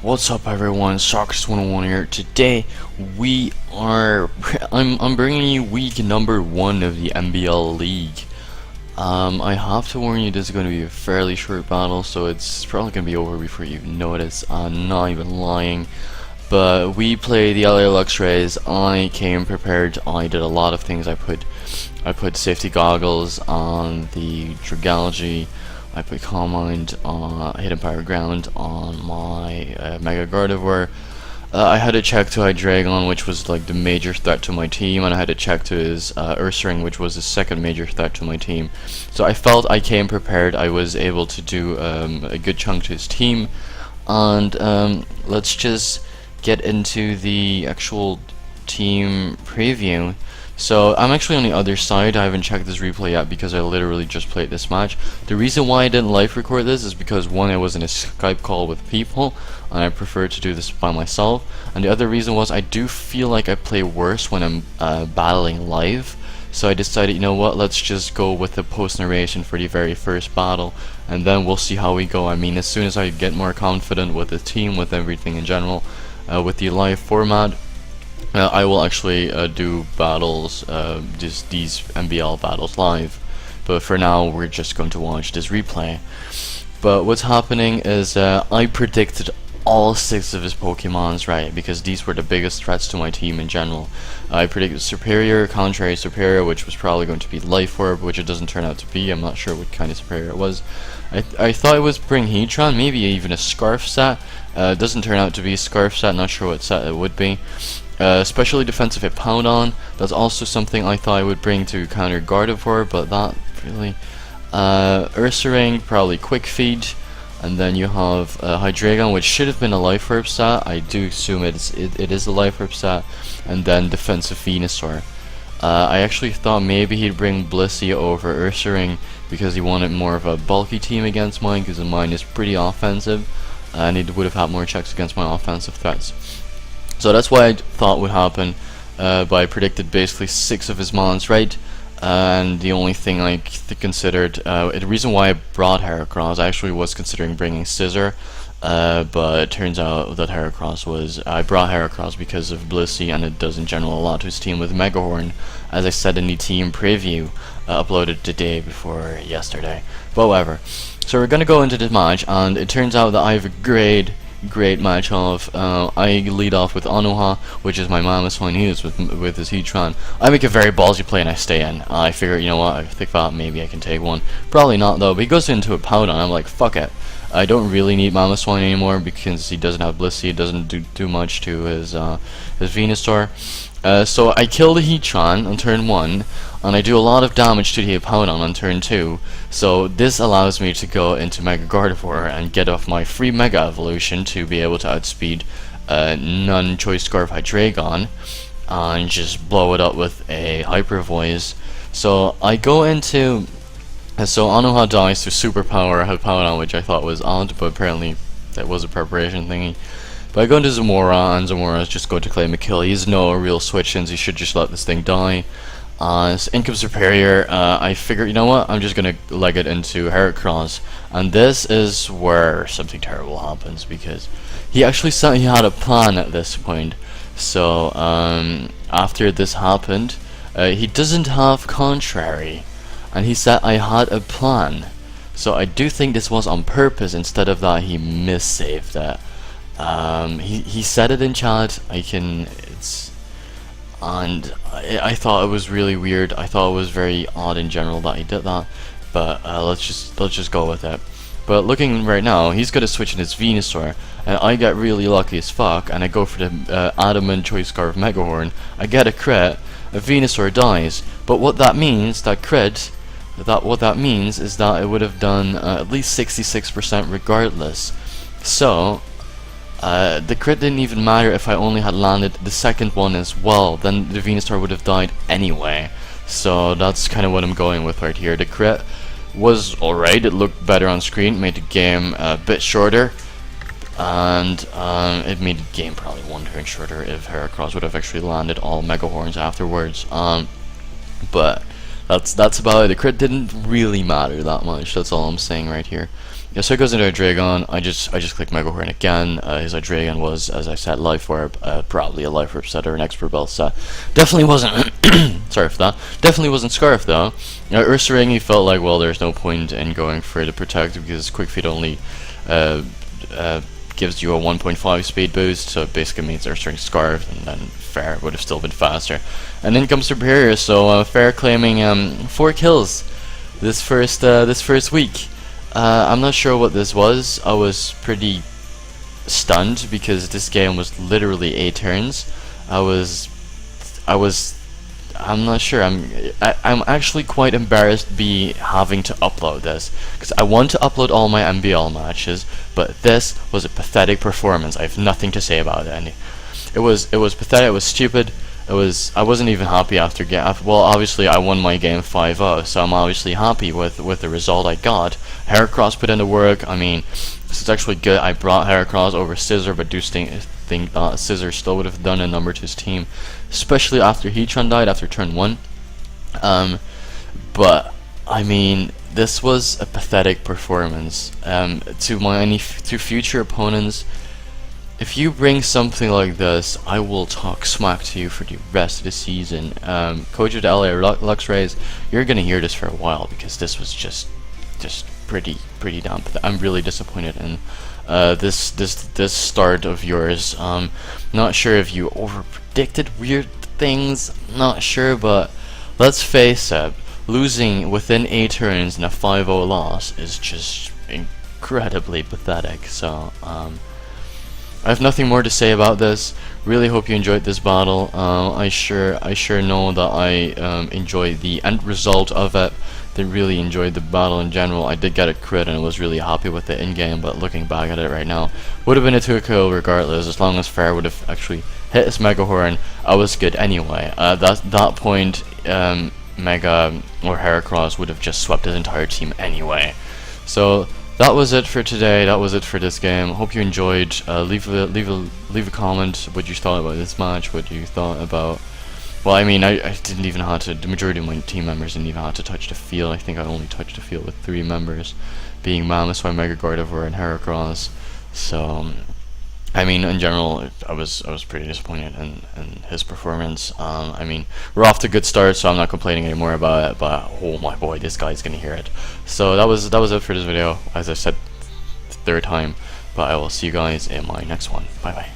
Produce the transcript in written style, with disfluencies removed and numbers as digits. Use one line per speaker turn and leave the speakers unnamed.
What's up, everyone? Socks 101 here. Today I'm bringing you week number 1 of the MBL League. I have to warn you, this is going to be a fairly short battle, so it's probably going to be over before you notice. I'm not even lying. But we play the LA Lux Rays. I came prepared. I did a lot of things. I put safety goggles on the Dragology. I put Calm Mind on Hidden Power Ground on my Mega Gardevoir. I had to check to Hydreigon, which was like the major threat to my team, and I had to check to his Ursaring, which was the second major threat to my team. So I felt I came prepared. I was able to do a good chunk to his team, and let's just get into the actual team preview. So I'm actually on the other side. I haven't checked this replay yet because I literally just played this match. The reason why I didn't live record this is because one, I was in a Skype call with people and I prefer to do this by myself, and the other reason was I do feel like I play worse when I'm battling live. So I decided, you know what, let's just go with the post narration for the very first battle, and then we'll see how we go. I mean, as soon as I get more confident with the team, with everything in general, with the live format, I will actually do battles, just these MBL battles live. But for now, we're just going to watch this replay. But what's happening is I predicted all 6 of his Pokemons right, because these were the biggest threats to my team in general. I predicted Superior, Contrary Superior, which was probably going to be Life Orb, which it doesn't turn out to be. I'm not sure what kind of Superior it was. I thought it was Bring Heatran, maybe even a Scarf set. Doesn't turn out to be a Scarf set, not sure what set it would be. Especially defensive Hippowdon, that's also something I thought I would bring to counter Gardevoir, but that really... Ursaring, probably Quick Feed, and then you have Hydreigon, which should have been a Life Orb set. I do assume it is a Life Orb set, and then defensive Venusaur. I actually thought maybe he'd bring Blissey over Ursaring because he wanted more of a bulky team against mine, because mine is pretty offensive, and he would have had more checks against my offensive threats. So that's why I thought would happen, but I predicted basically 6 of his mons right, and the only thing I considered, the reason why I brought Heracross, I actually was considering bringing Scissor, but it turns out that I brought Heracross because of Blissey, and it does in general a lot to his team with Megahorn, as I said in the team preview, uploaded the day before yesterday. But whatever. So we're gonna go into this match, and it turns out that I have a great match off. I lead off with Anoha, which is my Mammoth He is with his Heatran. I make a very ballsy play and I stay in. I figure, you know what, I think that maybe I can take one. Probably not though, but he goes into a Powdon. I'm like, fuck it. I don't really need Mammoth anymore because he doesn't have Blissey. It doesn't do much to his Venusaur. So I kill the Heatran on turn 1, and I do a lot of damage to the Hippowdon on turn 2, so this allows me to go into Mega Gardevoir and get off my free Mega Evolution to be able to outspeed non-Choice Scarf Hydreigon and just blow it up with a Hyper Voice. So I go into... So Anoha dies to Superpower Hippowdon, which I thought was odd, but apparently that was a preparation thingy. But I go into Zamora, and Zamora is just going to claim a kill. He has no real switch-ins, he should just let this thing die. Income Superior, I figure, you know what, I'm just gonna leg it into Heracross. And this is where something terrible happens, because he actually said he had a plan at this point. So, after this happened, he doesn't have Contrary. And he said I had a plan. So I do think this was on purpose, instead of that he missaved it. He said it in chat. I thought it was really weird. I thought it was very odd in general that he did that, but let's just go with it. But looking right now, he's gonna switch in his Venusaur, and I get really lucky as fuck, and I go for the Adamant Choice Scarf Megahorn. I get a crit, a Venusaur dies, but what that means, what that means is that it would have done at least 66% regardless. So the crit didn't even matter if I only had landed the second one as well, then the Venusaur would have died anyway. So that's kind of what I'm going with right here. The crit was alright, it looked better on screen, made the game a bit shorter, and it made the game probably 1 turn shorter if Heracross would have actually landed all Mega Horns afterwards. But that's about it. The crit didn't really matter that much, that's all I'm saying right here. Yeah, so it goes into a Dragon. I just click Mega Horn again. His Dragon was, as I said, Life Orb, probably a Life Orb set or an Expert Belt set. Definitely wasn't. Sorry for that. Definitely wasn't Scarf though. Ursaring, he felt like, well, there's no point in going for the Protect because Quick Feet only gives you a 1.5 speed boost, so it basically means Ursaring Scarf, and then Fair would have still been faster. And then comes Superior, so Fair claiming 4 kills this first week. I'm not sure what this was. I was pretty stunned because this game was literally 8 turns. I'm not sure. I'm actually quite embarrassed be having to upload this because I want to upload all my MBL matches, but this was a pathetic performance. I have nothing to say about it. And it was pathetic. It was stupid. I wasn't even happy after game. Well, obviously I won my game 5-0, so I'm obviously happy with the result I got. Heracross put in the work. I mean, this is actually good. I brought Heracross over Scissor, but do think Scissor still would have done a number to his team, especially after Heatran died after turn 1. But I mean, this was a pathetic performance. To future opponents, if you bring something like this, I will talk smack to you for the rest of the season. Coach of the LA Luxrays, you're gonna hear this for a while because this was just pretty damn pathetic. I'm really disappointed in this start of yours. Not sure if you over predicted weird things. Not sure, but let's face it, losing within 8 turns in a 5-0 loss is just incredibly pathetic. So I have nothing more to say about this. Really hope you enjoyed this battle. I sure know that I enjoyed the end result of it. They really enjoyed the battle in general. I did get a crit and I was really happy with it in game, but looking back at it right now, would have been a 2-kill regardless. As long as Fair would have actually hit his Mega Horn, I was good anyway. That point, Mega or Heracross would have just swept his entire team anyway. So that was it for today. That was it for this game. Hope you enjoyed. Leave a comment what you thought about this match. What you thought about. Well, I mean, I didn't even have to. The majority of my team members didn't even have to touch the field. I think I only touched the field with 3 members, being Mammoth, Mega Gardevoir, and Heracross. So, I mean, in general, I was pretty disappointed in his performance. I mean, we're off to a good start, so I'm not complaining anymore about it. But oh my boy, this guy's gonna hear it. So that was it for this video. As I said, 3rd time. But I will see you guys in my next one. Bye bye.